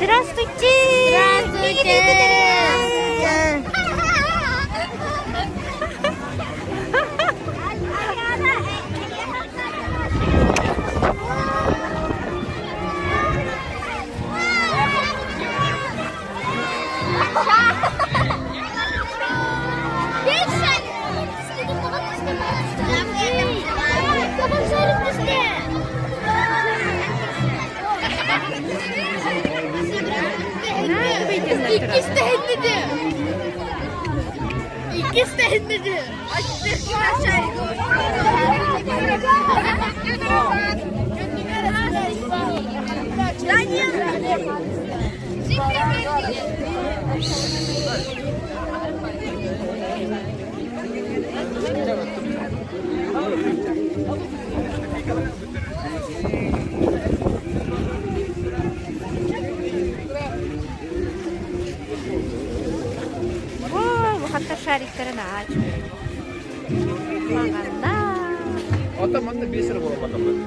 Здравствуйте! Здравствуйте! İkisi de henledi. İkisi de henledi. Bukan şariklere aç. Maganda. Ataman da bir sürü bu bakalım.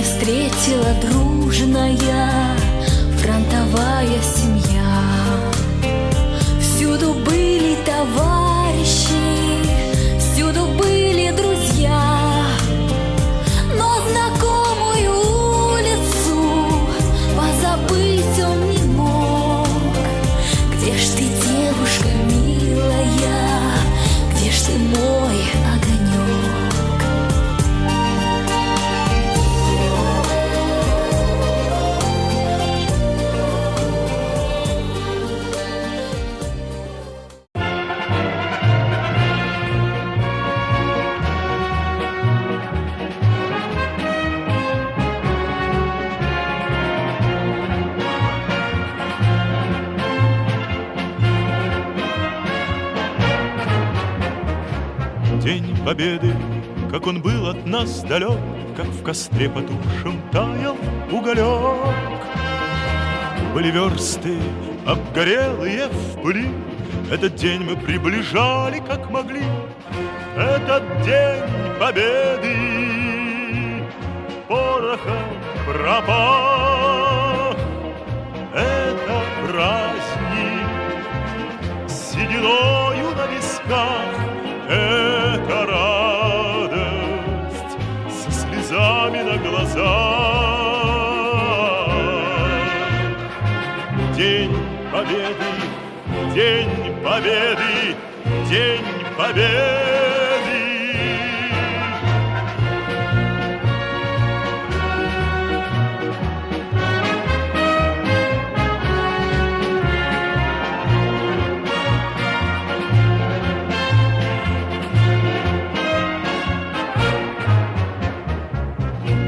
Встретила дружная фронтовая семья. Всюду были товарищи, всюду были друзья. Но знакомую улицу позабыть он не мог. Где ж ты, девушка милая, где ж ты, мой огонек? День Победы, как он был от нас далек, как в костре потухшем таял уголек. Были версты, обгорелые в пыли, этот день мы приближали, как могли. Этот день Победы порохом пропах. Это праздник с сединою на висках. Это радость со слезами на глазах. День Победы, День Победы, День Победы.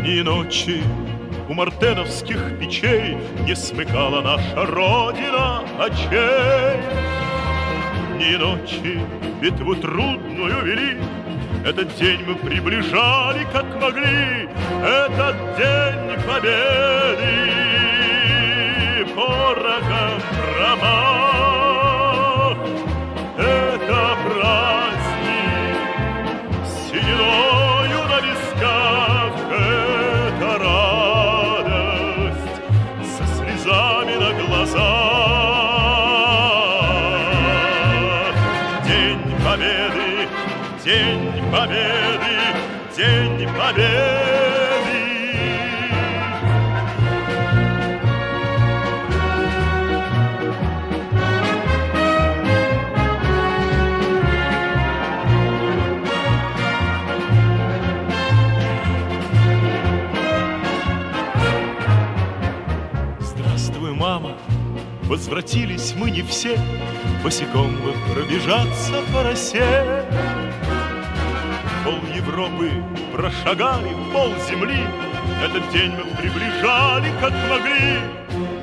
И ночи у мартеновских печей не смыкала наша Родина очей. Ни ночи битву трудную вели, этот день мы приближали, как могли. Этот день Победы порохом промах. Это праздник с сединою на висках. Это радость со слезами на глазах. День Победы, День Победы, День Победы. возвратились мы не все, босиком бы пробежаться по росе. Пол Европы прошагали, пол земли, этот день мы приближали, как могли.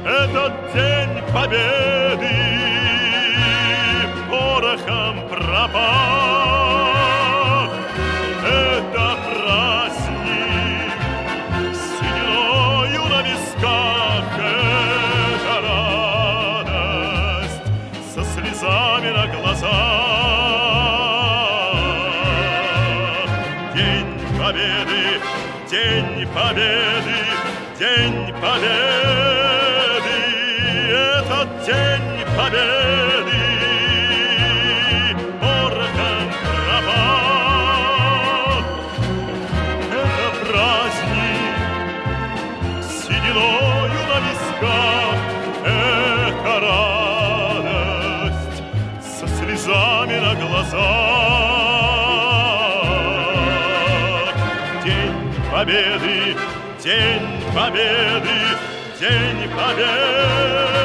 Этот день победы порохом пропах. Это праздник с сединою на висках. Это радость со слезами на глазах. День победы, день победы, день победы. Этот день победы порохом пропах. Это праздник с сединою на висках. Это радость со слезами на глазах. День победы, день победы, день победы.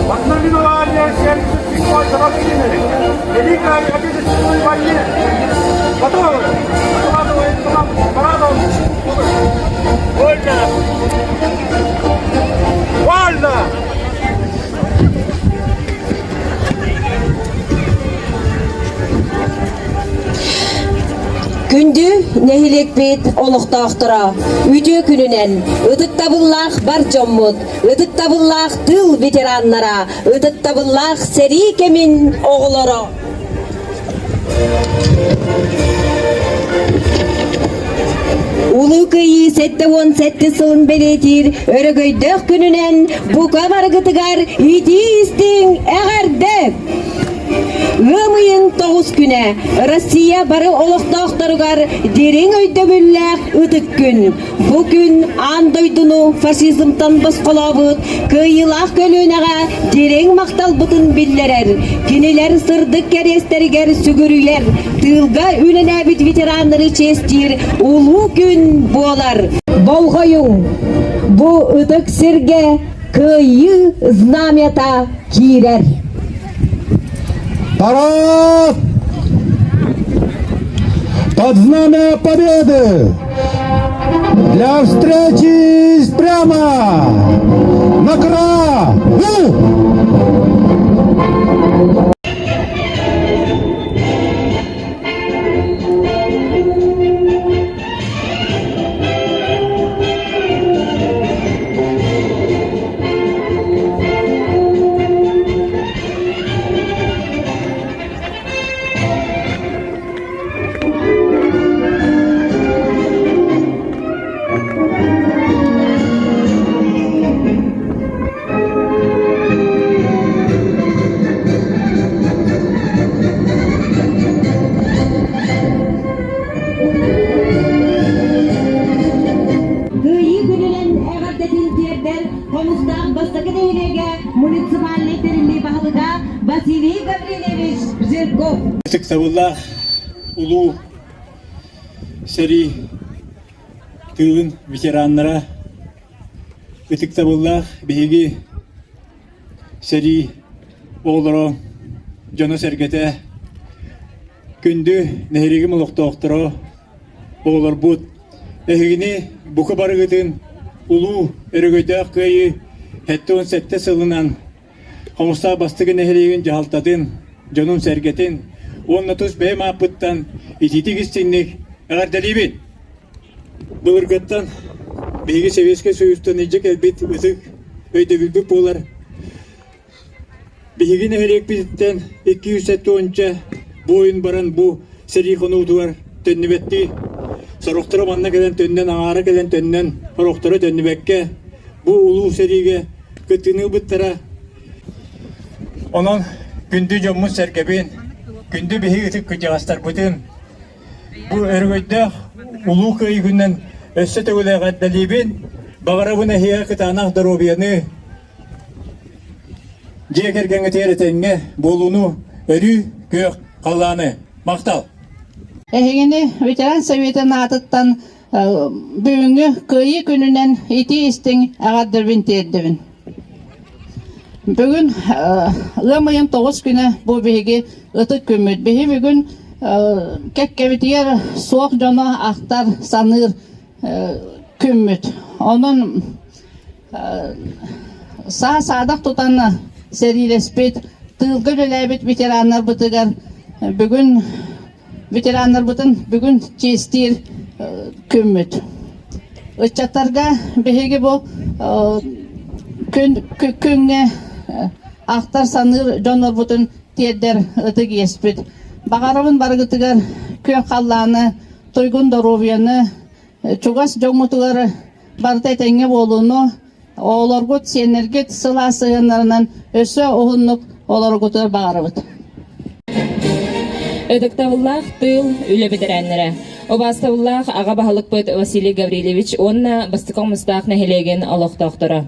Вознаменование 78-й годовщины Великой Отечественной войны. Готовы? Докладывает парадом. Вольно! Вольно! Күнді нәхилек бет олықтақтыра, үйде күнінен, ұтық табыллақ бар жоммыд, ұтық табыллақ тыл ветераннара, ұтық табыллақ сәрі кемін оғылары. Улы күйі сәтті он сәтті сылын белетір, өрігөйдіқ күнінен бұқа барғытығар үйді істің әғардық. Өмейін 9 күнә Россия бары олықтақтарығар дерең өйді бүлләқ үтік күн. Бұ күн андойдыну фашизмтан басқалабыд, күйілақ көлінеға дерең мақтал бұтын білдерер. Кенелер сырдық кәрестергер сүгірілер, тылға үнін әбіт ветеранлары честер, ұлу күн болар. Болғайың, бұ үтік сірге күйі знамета кирер. Парад! Под знамя победы! Для встречи прямо! На кра! Савуллах улу сери тылын ветераннара Савуллах беги сери олоро жона сергете күндү нехириги молоктокторо олор бут эхигини бука барыгытын улу өрөгөйдөк кыйы хеттон сетте сылынан хомуста бастыгы нехиригин жалтатын жонун сергетин онна тус бе мапыттан ититигистинник агардалибит былыргаттан беги Советский Союзтан ижек элбит ысык өйдөбүлбүп болар беги нехирик биттен 200 тонча боюн баран бу серихону утуар төннүбетти Soruktara manna gelen tönnen, ağara gelen tönnen, soruktara tönnübekke, bu ulu serige, kıtını bıttara. Onun gündü jommuz serkebin, gündü bihi ıtık kıcağıstar bütün. Bu örgüde ulu kıyı günden össe tövüle gaddalibin, bağıra buna hiya kıtanaq darobiyanı, Cekergen eteretenge bolunu örü gök kallanı maktal. Ehegini veteran sovetinin atıttan бүгүнгү кыйы күнүнен ити истиң агадырбин тердибин. Бүгүн ымайын 9 күнө бу биги ытык күмүт. Биги бүгүн кеккебитигер суок жона актар саныр күмүт. Онун саадак тутанна серилеспет тылгы жөлөбит ветерандар бытыгар бүгүн ветерандар бытын бүгүн честир күмүт. Ыччаттарга беги бу күнгө актар саныр жонор бутун тиеддер ытык еспит. Багарабын баргытыгар көн калланы, тойгун доровияны, чугас жомутугар бартай теңге болууну, олоргут сенергет сыласыгынарынан өсө огунуп олоргутур багарабыт. Ыдыктабыллах тыл үле ветераннара. Обастабыллах ага бахалыкпыт Василий Гаврилевич онна бастыкон мустак нехелеген олохтоктора.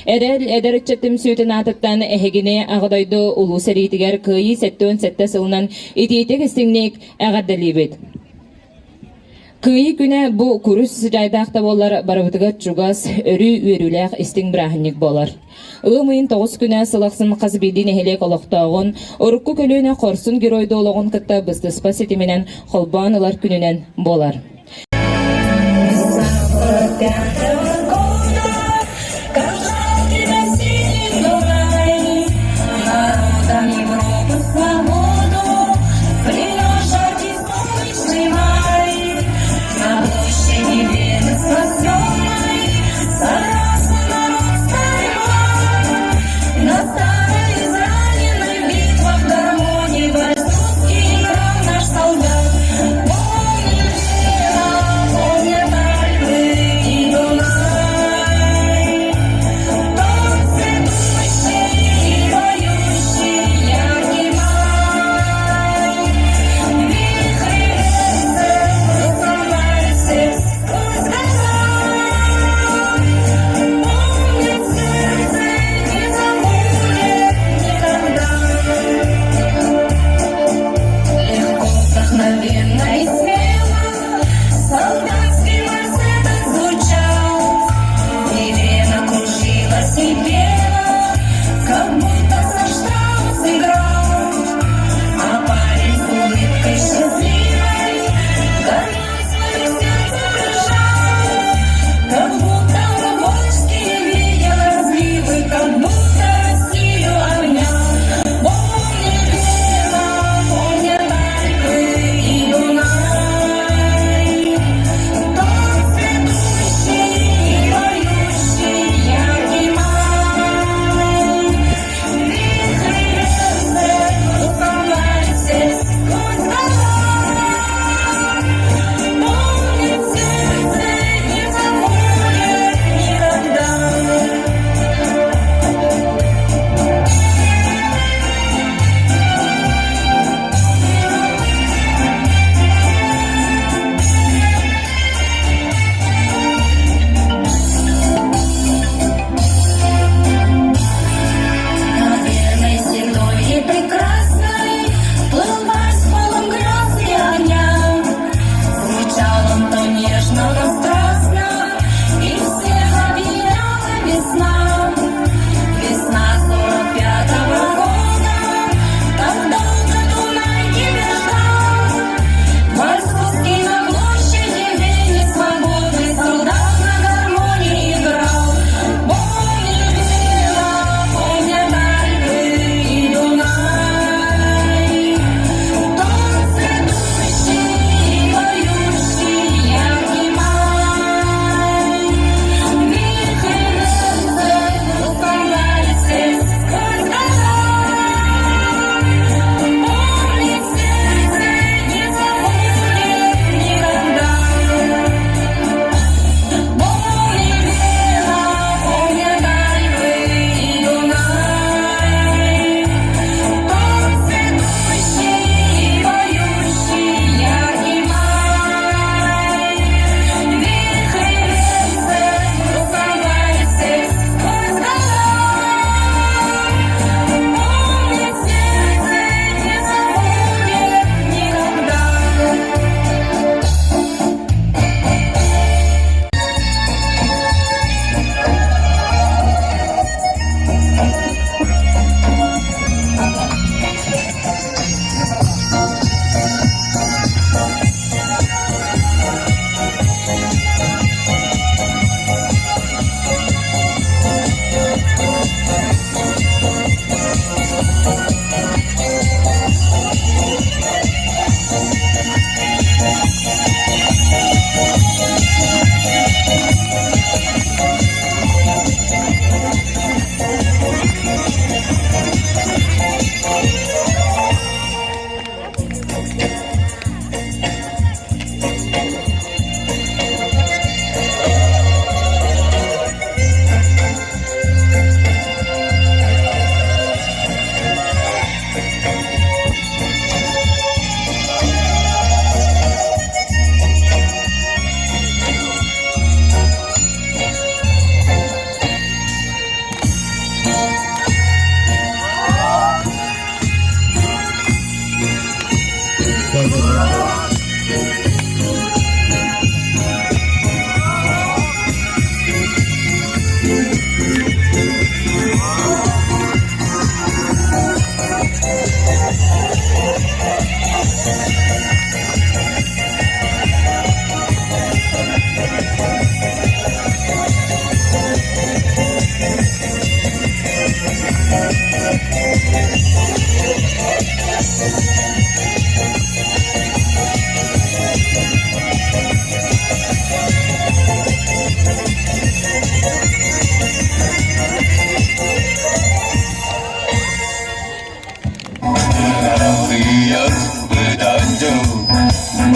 Эдер иччеттим сүйтен атыттан эхегине агадойду улу серитигер кыйы сеттөн сетте сылынан итиитек истиңнек агаддалибет. Кыйы күнэ бу курус жайдакта болар барабытыгар чугас өрү үйрүлэх истиң брахынник болар. Ымыйын 9 күнэ сылаксын казбиди нехелек олохтоогун, орукку көлүүнэ корсун геройду ологун кытта быстыспа сетименен холбаанылар күнүнен болар. Солдат, помни, наш солдат, помни,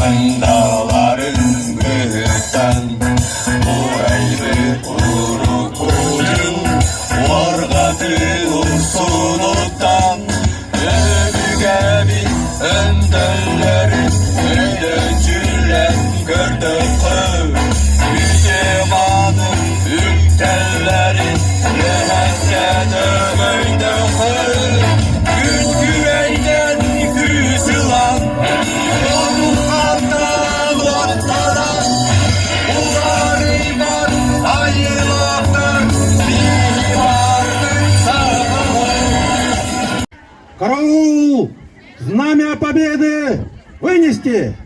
Mandaların göğütten Buraylı uruk ucun Vargatı usuluktan Öbüge bin öndönlerin Ödöcülen gördük Mücemanın ülkellerin Lehette dövüydük Gün güveyden küsülan Караул! Знамя Победы! Вынести!